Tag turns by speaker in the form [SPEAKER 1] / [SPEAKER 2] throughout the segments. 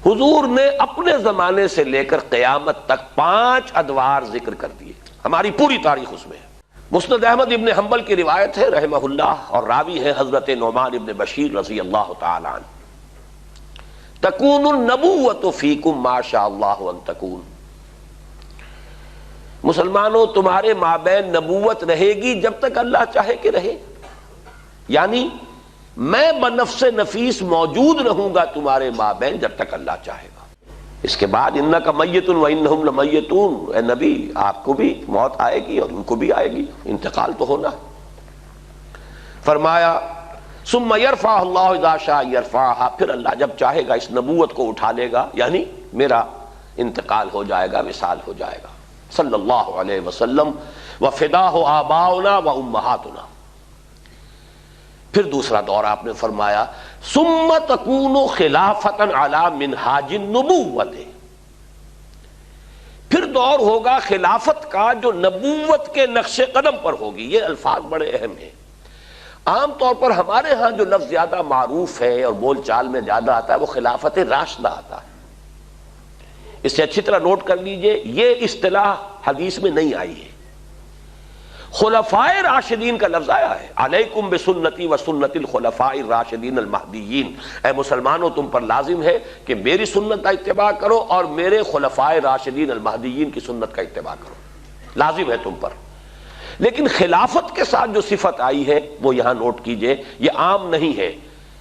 [SPEAKER 1] حضور نے اپنے زمانے سے لے کر قیامت تک 5 ادوار ذکر کر دیے، ہماری پوری تاریخ اس میں ہے۔ مسند احمد ابن حنبل کی روایت ہے رحمہ اللہ، اور راوی ہے حضرت نعمان ابن بشیر رضی اللہ تعالی عنہ، تکون النبوۃ فیکم ما شاء اللہ ان تکون، مسلمانوں تمہارے مابین نبوت رہے گی جب تک اللہ چاہے کہ رہے، یعنی میں بنفس نفیس موجود رہوں گا تمہارے مابین جب تک اللہ چاہے گا۔ اس کے بعد انک میت و انہم لمیتون، اے نبی آپ کو بھی موت آئے گی اور ان کو بھی آئے گی، انتقال تو ہونا ہے۔ فرمایا ثم یرفع اللہ اذا شاء یرفعها، پھر اللہ جب چاہے گا اس نبوت کو اٹھا لے گا، یعنی میرا انتقال ہو جائے گا، وصال ہو جائے گا صلی اللہ علیہ وسلم، وفداہ آباؤنا و امہاتنا۔ پھر دوسرا دور آپ نے فرمایا ثم تکون خلافتا علی منہاج النبوۃ، پھر دور ہوگا خلافت کا جو نبوت کے نقش قدم پر ہوگی۔ یہ الفاظ بڑے اہم ہیں، عام طور پر ہمارے ہاں جو لفظ زیادہ معروف ہے اور بول چال میں زیادہ آتا ہے وہ خلافت راشدہ آتا ہے۔ اس سے اچھی طرح نوٹ کر لیجئے، یہ اصطلاح حدیث میں نہیں آئی ہے، خلفائے راشدین کا لفظ آیا ہے، علیکم بسنتی و سنت الخلفاء الراشدین المہدیین، اے مسلمانوں تم پر لازم ہے کہ میری سنت کا اتباع کرو اور میرے خلفائے راشدین المہدیین کی سنت کا اتباع کرو، لازم ہے تم پر۔ لیکن خلافت کے ساتھ جو صفت آئی ہے وہ یہاں نوٹ کیجئے، یہ عام نہیں ہے،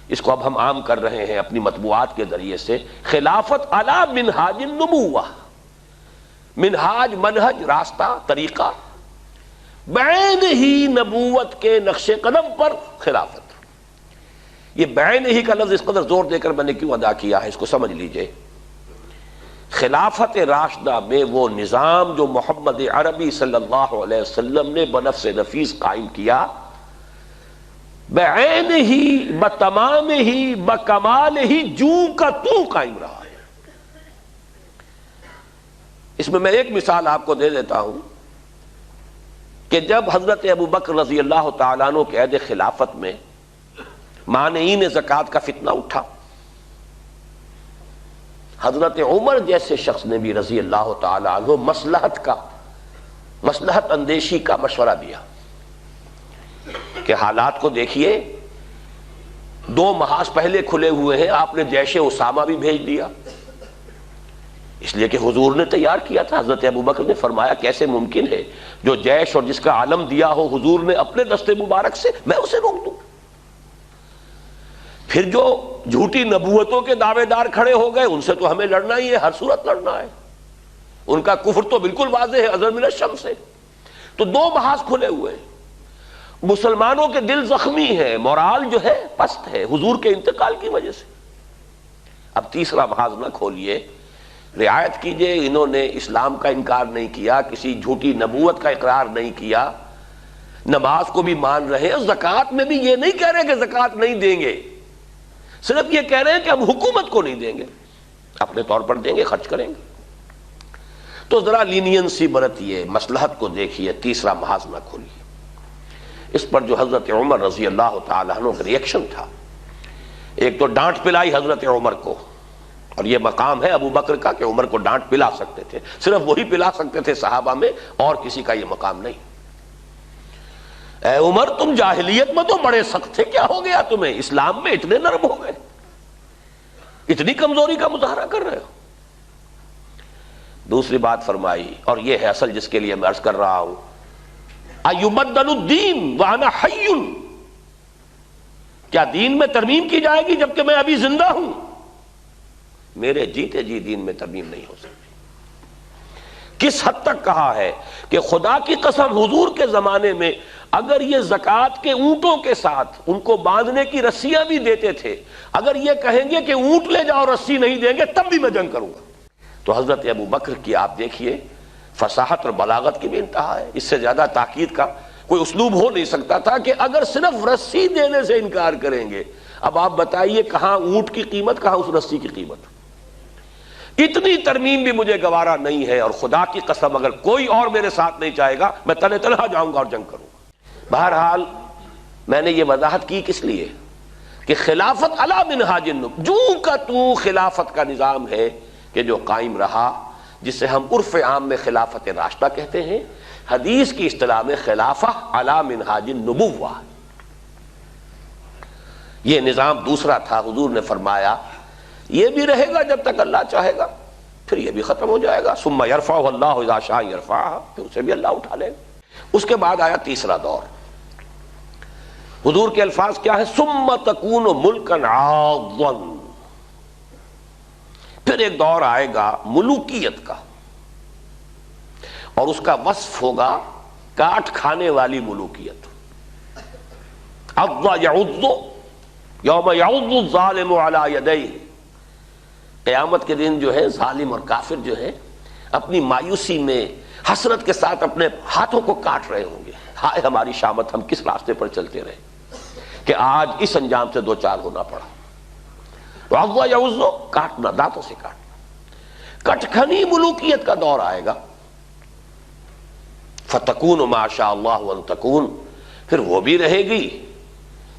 [SPEAKER 1] اس کو اب ہم عام کر رہے ہیں اپنی مطبوعات کے ذریعے سے۔ خلافت علی منہاج النبوہ، منہاج منہج راستہ طریقہ، بعین ہی نبوت کے نقش قدم پر خلافت۔ یہ بعین ہی کا لفظ اس قدر زور دے کر میں نے کیوں ادا کیا ہے اس کو سمجھ لیجئے۔ خلافت راشدہ میں وہ نظام جو محمد عربی صلی اللہ علیہ وسلم نے بنفس نفیس قائم کیا، بعین ہی بتمام ہی بکمال ہی جو کا تو قائم رہا ہے۔ اس میں ایک مثال آپ کو دے دیتا ہوں کہ جب حضرت ابو بکر رضی اللہ تعالیٰ عنہ کے عہد خلافت میں مانعین زکوٰۃ کا فتنہ اٹھا، حضرت عمر جیسے شخص نے بھی رضی اللہ تعالیٰ عنہ مصلحت اندیشی کا مشورہ دیا کہ حالات کو دیکھیے، 2 محاذ پہلے کھلے ہوئے ہیں، آپ نے جیش اسامہ بھی بھیج دیا، اس لیے کہ حضور نے تیار کیا تھا۔ حضرت ابو بکر نے فرمایا کیسے ممکن ہے جو جیش اور جس کا علم دیا ہو حضور نے اپنے دستے مبارک سے، میں اسے روک دوں۔ پھر جو جھوٹی نبوتوں کے دعوے دار کھڑے ہو گئے ان سے تو ہمیں لڑنا ہی ہے، ہر صورت لڑنا ہے، ان کا کفر تو بالکل واضح ہے ازہر من الشمس سے۔ تو 2 محاذ کھلے ہوئے ہیں، مسلمانوں کے دل زخمی ہیں، مورال جو ہے پست ہے حضور کے انتقال کی وجہ سے۔ اب تیسرا محاذ نہ کھولیے، رعایت کیجئے، انہوں نے اسلام کا انکار نہیں کیا، کسی جھوٹی نبوت کا اقرار نہیں کیا، نماز کو بھی مان رہے ہیں، زکوٰۃ میں بھی یہ نہیں کہہ رہے کہ زکوٰۃ نہیں دیں گے، صرف یہ کہہ رہے ہیں کہ ہم حکومت کو نہیں دیں گے، اپنے طور پر دیں گے، خرچ کریں گے۔ تو ذرا لینینسی برتیے، مصلحت کو دیکھیے، تیسرا محاذ نہ کھولیے۔ اس پر جو حضرت عمر رضی اللہ تعالیٰ عنہ کا ریئیکشن تھا، ایک تو ڈانٹ پلائی حضرت عمر کو، اور یہ مقام ہے ابو بکر کا کہ عمر کو ڈانٹ پلا سکتے تھے، صرف وہی پلا سکتے تھے صحابہ میں، اور کسی کا یہ مقام نہیں۔ اے عمر تم جاہلیت میں تو بڑے سخت تھے، کیا ہو گیا تمہیں؟ اسلام میں اتنے نرم ہو گئے، اتنی کمزوری کا مظاہرہ کر رہے ہو۔ دوسری بات فرمائی، اور یہ ہے اصل جس کے لیے میں عرض کر رہا ہوں، ایبدل الدین وانا حی، کیا دین میں ترمیم کی جائے گی جبکہ میں ابھی زندہ ہوں؟ میرے جیتے جی دین میں ترمیم نہیں ہو سکتی۔ کس حد تک کہا ہے کہ خدا کی قسم حضور کے زمانے میں اگر یہ زکوٰۃ کے اونٹوں کے ساتھ ان کو باندھنے کی رسیاں بھی دیتے تھے، اگر یہ کہیں گے کہ اونٹ لے جاؤ رسی نہیں دیں گے تب بھی میں جنگ کروں گا۔ تو حضرت ابو بکر کی آپ دیکھیے فصاحت اور بلاغت کی بھی انتہا ہے، اس سے زیادہ تاکید کا کوئی اسلوب ہو نہیں سکتا تھا کہ اگر صرف رسی دینے سے انکار کریں گے، اب آپ بتائیے کہاں اونٹ کی قیمت، کہاں اس رسی کی قیمت؟ اتنی ترمیم بھی مجھے گوارا نہیں ہے، اور خدا کی قسم اگر کوئی اور میرے ساتھ نہیں چاہے گا میں تنہا جاؤں گا اور جنگ کروں گا۔ بہرحال میں نے یہ وضاحت کی کس لیے؟ کہ خلافت علی منہاج النبوہ، جو کا تو خلافت کا نظام ہے کہ جو قائم رہا، جسے ہم عرف عام میں خلافت راشدہ کہتے ہیں، حدیث کی اصطلاح میں خلافہ علی منہاج النبوہ، یہ نظام دوسرا تھا۔ حضور نے فرمایا یہ بھی رہے گا جب تک اللہ چاہے گا، پھر یہ بھی ختم ہو جائے گا۔ ثم یرفع اللہ اذا شاء یرفع، پھر اسے بھی اللہ اٹھا لے گا۔ اس کے بعد آیا تیسرا دور، حضور کے الفاظ کیا ہے؟ ثم تکون ملکا عاضا، پھر ایک دور آئے گا ملوکیت کا، اور اس کا وصف ہوگا کاٹ کھانے والی ملوکیت۔ عض یعض یوم یعض الظالم علی یدیہ، قیامت کے دن جو ہے ظالم اور کافر جو ہے اپنی مایوسی میں حسرت کے ساتھ اپنے ہاتھوں کو کاٹ رہے ہوں گے، ہائے ہماری شامت، ہم کس راستے پر چلتے رہے کہ آج اس انجام سے دو چار ہونا پڑا۔ تو عض یعض، کاٹنا، دانتوں سے کاٹنا، کٹکھنی ملوکیت کا دور آئے گا۔ فتکون ما شاء اللہ ان تکون، پھر وہ بھی رہے گی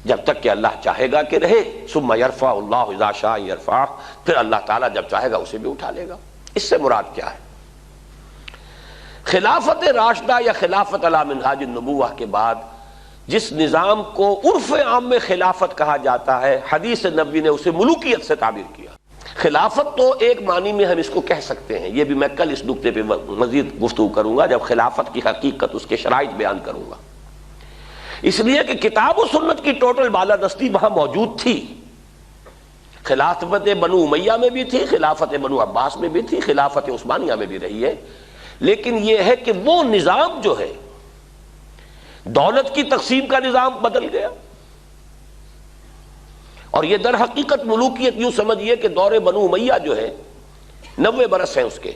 [SPEAKER 1] جب تک کہ اللہ چاہے گا کہ رہے۔ ثم یرفع اللہ اذا شاء یرفع، پھر اللہ تعالیٰ جب چاہے گا اسے بھی اٹھا لے گا۔ اس سے مراد کیا ہے؟ خلافت راشدہ یا خلافت علی منہاج النبوہ کے بعد جس نظام کو عرف عام میں خلافت کہا جاتا ہے، حدیث نبوی نے اسے ملوکیت سے تعبیر کیا۔ خلافت تو ایک معنی میں ہم اس کو کہہ سکتے ہیں، یہ بھی میں کل اس نکتے پہ مزید گفتگو کروں گا جب خلافت کی حقیقت، اس کے شرائط بیان کروں گا، اس لیے کہ کتاب و سنت کی ٹوٹل بالادستی وہاں موجود تھی۔ خلافت بنو امیہ میں بھی تھی، خلافت بنو عباس میں بھی تھی، خلافت عثمانیہ میں بھی رہی ہے، لیکن یہ ہے کہ وہ نظام جو ہے دولت کی تقسیم کا نظام بدل گیا، اور یہ در حقیقت ملوکیت یوں سمجھیے کہ دور بنو امیہ جو ہے 90 برس ہے اس کے،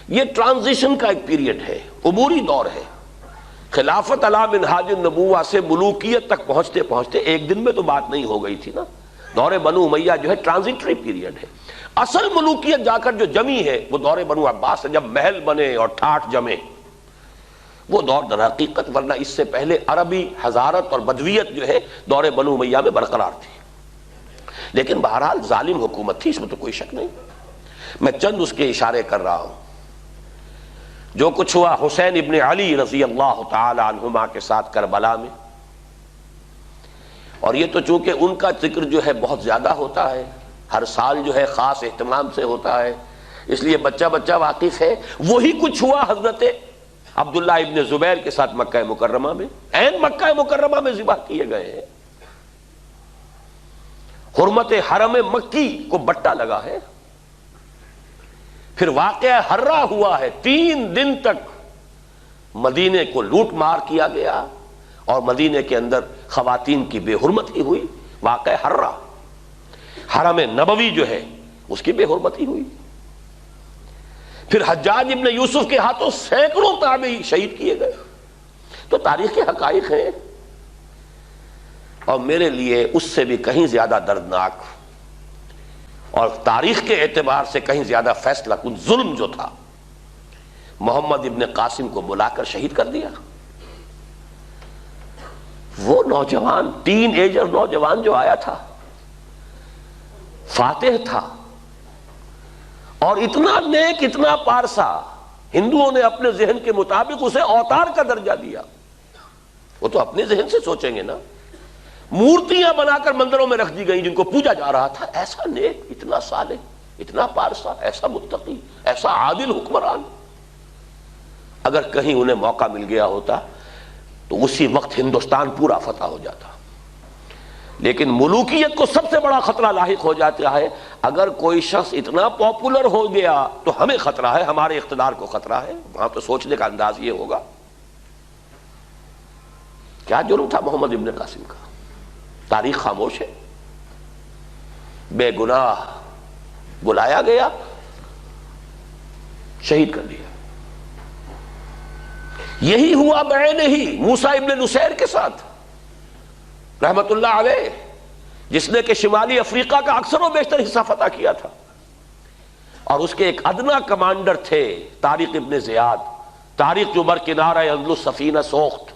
[SPEAKER 1] یہ ٹرانزیشن کا ایک پیریڈ ہے، عبوری دور ہے۔ خلافت علی منہاج النبوہ سے ملوکیت تک پہنچتے پہنچتے ایک دن میں تو بات نہیں ہو گئی تھی نا۔ دور بنو امیہ جو ہے ٹرانزیٹری پیریڈ ہے، اصل ملوکیت جا کر جو جمی ہے وہ دور بنو عباس سے، جب محل بنے اور ٹھاٹھ جمے، وہ دور در حقیقت، ورنہ اس سے پہلے عربی حضارت اور بدویت جو ہے دور بنو امیہ میں برقرار تھی۔ لیکن بہرحال ظالم حکومت تھی، اس میں تو کوئی شک نہیں، میں چند اس کے اشارے کر رہا ہوں۔ جو کچھ ہوا حسین ابن علی رضی اللہ تعالی عنہما کے ساتھ کربلا میں، اور یہ تو چونکہ ان کا ذکر جو ہے بہت زیادہ ہوتا ہے، ہر سال جو ہے خاص اہتمام سے ہوتا ہے، اس لیے بچہ بچہ واقف ہے۔ وہی کچھ ہوا حضرت عبداللہ ابن زبیر کے ساتھ مکہ مکرمہ میں، عین مکہ مکرمہ میں ذبح کیے گئے ہیں، حرمت حرم مکی کو بٹا لگا ہے۔ پھر واقعہ ہررا ہوا ہے، 3 دن تک مدینے کو لوٹ مار کیا گیا، اور مدینے کے اندر خواتین کی بے حرمتی ہوئی، واقعہ ہررا۔ حرم نبوی جو ہے اس کی بے حرمتی ہوئی۔ پھر حجاج ابن یوسف کے ہاتھوں سینکڑوں تابعی شہید کیے گئے۔ تو تاریخ کے حقائق ہیں، اور میرے لیے اس سے بھی کہیں زیادہ دردناک اور تاریخ کے اعتبار سے کہیں زیادہ فیصلہ کن ظلم جو تھا، محمد ابن قاسم کو بلا کر شہید کر دیا۔ وہ نوجوان، ٹین ایجر نوجوان جو آیا تھا، فاتح تھا، اور اتنا نیک، اتنا پارسا، ہندوؤں نے اپنے ذہن کے مطابق اسے اوتار کا درجہ دیا۔ وہ تو اپنے ذہن سے سوچیں گے نا، مورتیاں بنا کر مندروں میں رکھ دی گئیں جن کو پوجا جا رہا تھا۔ ایسا نیک، اتنا صالح، اتنا پارسا، ایسا متقی، ایسا عادل حکمران، اگر کہیں انہیں موقع مل گیا ہوتا تو اسی وقت ہندوستان پورا فتح ہو جاتا۔ لیکن ملوکیت کو سب سے بڑا خطرہ لاحق ہو جاتا ہے اگر کوئی شخص اتنا پاپولر ہو گیا تو ہمیں خطرہ ہے، ہمارے اقتدار کو خطرہ ہے۔ وہاں تو سوچنے کا انداز یہ ہوگا کیا جرم تھا محمد ابن قاسم کا، تاریخ خاموش ہے، بے گناہ بلایا گیا، شہید کر دیا۔ یہی ہوا بعینہ ہی موسیٰ ابن نصیر کے ساتھ رحمت اللہ علیہ، جس نے کہ شمالی افریقہ کا اکثر و بیشتر حصہ فتح کیا تھا، اور اس کے ایک ادنا کمانڈر تھے طارق ابن زیاد، طارق جو بر کنارہ اندلس سفینہ سوخت،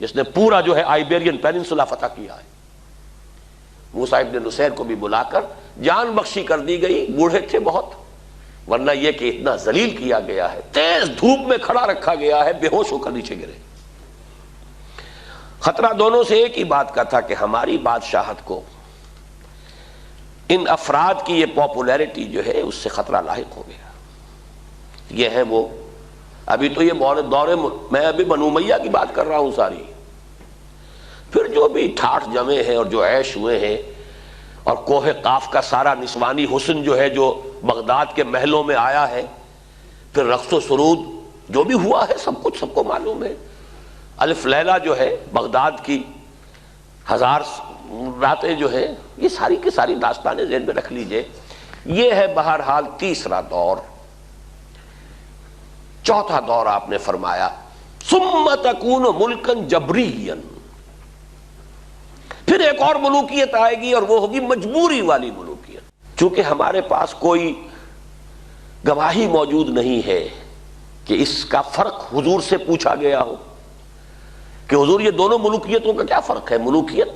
[SPEAKER 1] جس نے پورا جو ہے آئیبیرین پیننسولا فتح کیا ہے۔ موسیٰ ابن نصیر کو بھی بلا کر جان بخشی کر دی گئی، بوڑھے تھے بہت، ورنہ یہ کہ اتنا ذلیل کیا گیا ہے، تیز دھوپ میں کھڑا رکھا گیا ہے، بے ہوش ہو کر نیچے گرے۔ خطرہ دونوں سے ایک ہی بات کا تھا کہ ہماری بادشاہت کو ان افراد کی یہ پاپولیرٹی جو ہے اس سے خطرہ لاحق ہو گیا۔ یہ ہے وہ، ابھی تو یہ دور میں ابھی بنو امیہ کی بات کر رہا ہوں ساری، پھر جو بھی ٹھاٹھ جمے ہیں اور جو عیش ہوئے ہیں، اور کوہ قاف کا سارا نسوانی حسن جو ہے جو بغداد کے محلوں میں آیا ہے، پھر رقص و سرود جو بھی ہوا ہے، سب کچھ سب کو معلوم ہے۔ الف لیلہ جو ہے بغداد کی 1000 راتیں جو ہے، یہ ساری کی ساری داستانیں ذہن میں رکھ لیجئے۔ یہ ہے بہرحال تیسرا دور۔ چوتھا دور آپ نے فرمایا ثم تکون ملکا جبریا، پھر ایک اور ملوکیت آئے گی اور وہ ہوگی مجبوری والی ملوکیت۔ چونکہ ہمارے پاس کوئی گواہی موجود نہیں ہے کہ اس کا فرق حضور سے پوچھا گیا ہو کہ حضور یہ دونوں ملوکیتوں کا کیا فرق ہے، ملوکیت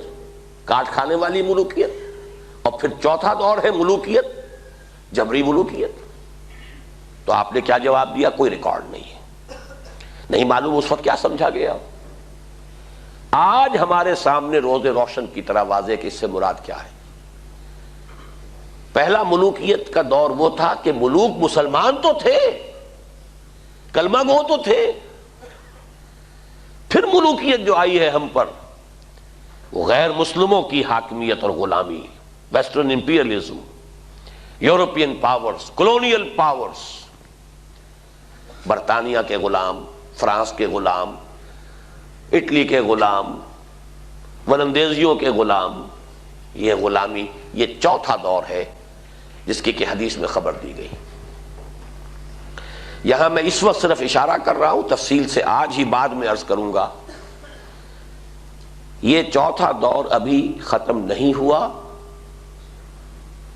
[SPEAKER 1] کاٹ کھانے والی ملوکیت اور پھر چوتھا دور ہے ملوکیت جبری ملوکیت۔ تو آپ نے کیا جواب دیا؟ کوئی ریکارڈ نہیں ہے، نہیں معلوم اس وقت کیا سمجھا گیا۔ آج ہمارے سامنے روز روشن کی طرح واضح کہ اس سے مراد کیا ہے۔ پہلا ملوکیت کا دور وہ تھا کہ ملوک مسلمان تو تھے، کلمہ گو تو تھے، پھر ملوکیت جو آئی ہے ہم پر وہ غیر مسلموں کی حاکمیت اور غلامی، western imperialism, European powers, colonial powers, برطانیہ کے غلام، فرانس کے غلام، اٹلی کے غلام، ولندیزیوں کے غلام، یہ غلامی، یہ چوتھا دور ہے جس کی کہ حدیث میں خبر دی گئی۔ یہاں میں اس وقت صرف اشارہ کر رہا ہوں، تفصیل سے آج ہی بعد میں عرض کروں گا۔ یہ چوتھا دور ابھی ختم نہیں ہوا،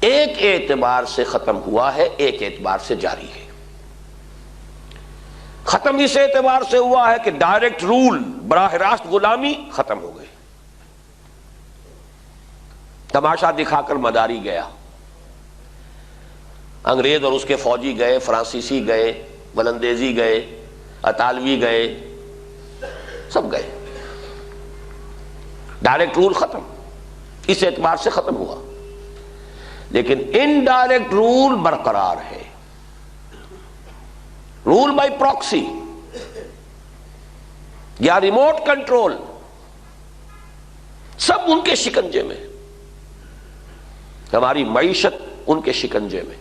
[SPEAKER 1] ایک اعتبار سے ختم ہوا ہے، ایک اعتبار سے جاری ہے۔ ختم اس اعتبار سے ہوا ہے کہ ڈائریکٹ رول، براہ راست غلامی ختم ہو گئی، تماشا دکھا کر مداری گیا، انگریز اور اس کے فوجی گئے، فرانسیسی گئے، ولندیزی گئے، اطالوی گئے، سب گئے، ڈائریکٹ رول ختم، اس اعتبار سے ختم ہوا۔ لیکن انڈائریکٹ رول برقرار ہے، رول بائی پراکسی یا ریموٹ کنٹرول، سب ان کے شکنجے میں، ہماری معیشت ان کے شکنجے میں،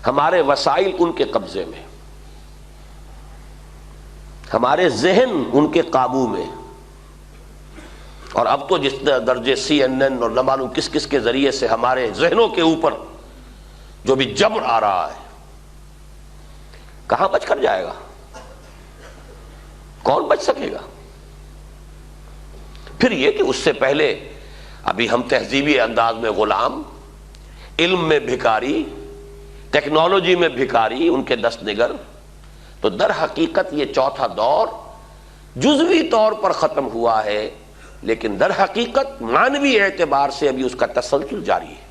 [SPEAKER 1] ہمارے وسائل ان کے قبضے میں، ہمارے ذہن ان کے قابو میں، اور اب تو جس درجے CNN اور نہ معلوم کس کس کے ذریعے سے ہمارے ذہنوں کے اوپر جو بھی جبر آ رہا ہے، کہاں بچ کر جائے گا؟ کون بچ سکے گا؟ پھر یہ کہ اس سے پہلے ابھی ہم تہذیبی انداز میں غلام، علم میں بھکاری، ٹیکنالوجی میں بھکاری، ان کے دست نگر۔ تو در حقیقت یہ چوتھا دور جزوی طور پر ختم ہوا ہے، لیکن در حقیقت معنوی اعتبار سے ابھی اس کا تسلسل جاری ہے۔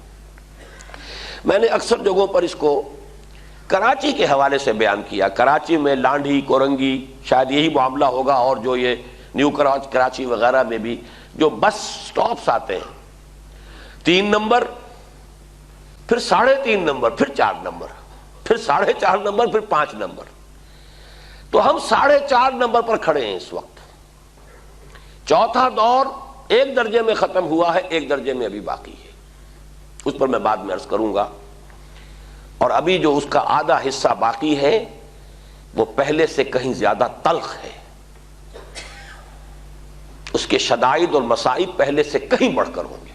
[SPEAKER 1] میں نے اکثر جگہوں پر اس کو کراچی کے حوالے سے بیان کیا۔ کراچی میں لانڈھی، کورنگی، شاید یہی معاملہ ہوگا، اور جو یہ نیو کراچی وغیرہ میں بھی جو بس سٹاپس آتے ہیں، 3 نمبر، پھر 3.5 نمبر، پھر 4 نمبر، پھر 4.5 نمبر، پھر 5 نمبر، تو ہم 4.5 نمبر پر کھڑے ہیں اس وقت۔ چوتھا دور ایک درجے میں ختم ہوا ہے، ایک درجے میں ابھی باقی ہے، اس پر میں بعد میں عرض کروں گا۔ اور ابھی جو اس کا آدھا حصہ باقی ہے وہ پہلے سے کہیں زیادہ تلخ ہے، اس کے شدائد اور مصائب پہلے سے کہیں بڑھ کر ہوں گے،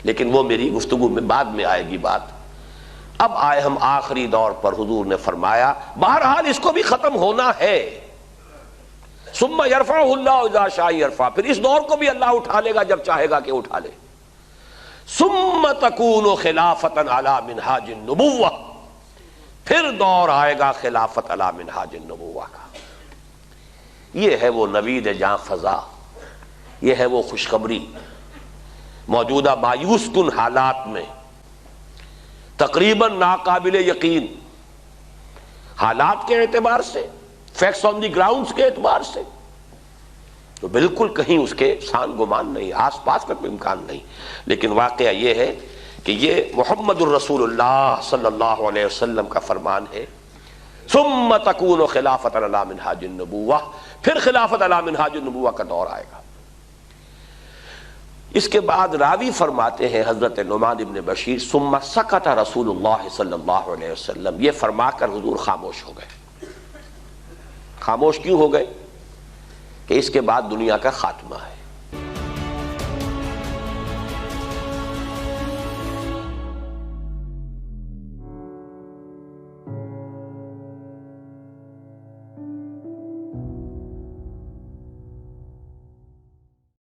[SPEAKER 1] لیکن وہ میری گفتگو میں بعد میں آئے گی بات۔ اب آئے ہم آخری دور پر، حضور نے فرمایا بہرحال اس کو بھی ختم ہونا ہے، ثم یرفعہ اللہ اذا شاء یرفع، پھر اس دور کو بھی اللہ اٹھا لے گا جب چاہے گا کہ اٹھا لے۔ ثم تکون خلافۃ علی منہاج النبوہ، پھر دور آئے گا خلافت علی منہاج النبوہ کا۔ یہ ہے وہ نوید جاں فضا، یہ ہے وہ خوشخبری، موجودہ مایوس کن حالات میں تقریباً ناقابل یقین حالات کے اعتبار سے، فیکٹس آن دی گراؤنڈز کے اعتبار سے تو بالکل کہیں اس کے سان گمان نہیں، آس پاس کا کوئی امکان نہیں، لیکن واقعہ یہ ہے کہ یہ محمد الرسول اللہ صلی اللہ علیہ وسلم کا فرمان ہے، ثم تکون خلافۃ علی منہاج النبوہ، پھر خلافت علی منہاج النبوہ کا دور آئے گا۔ اس کے بعد راوی فرماتے ہیں حضرت نعمان بن بشیر، ثم سکت رسول اللہ صلی اللہ علیہ وسلم، یہ فرما کر حضور خاموش ہو گئے۔ خاموش کیوں ہو گئے؟ کہ اس کے بعد دنیا کا خاتمہ ہے،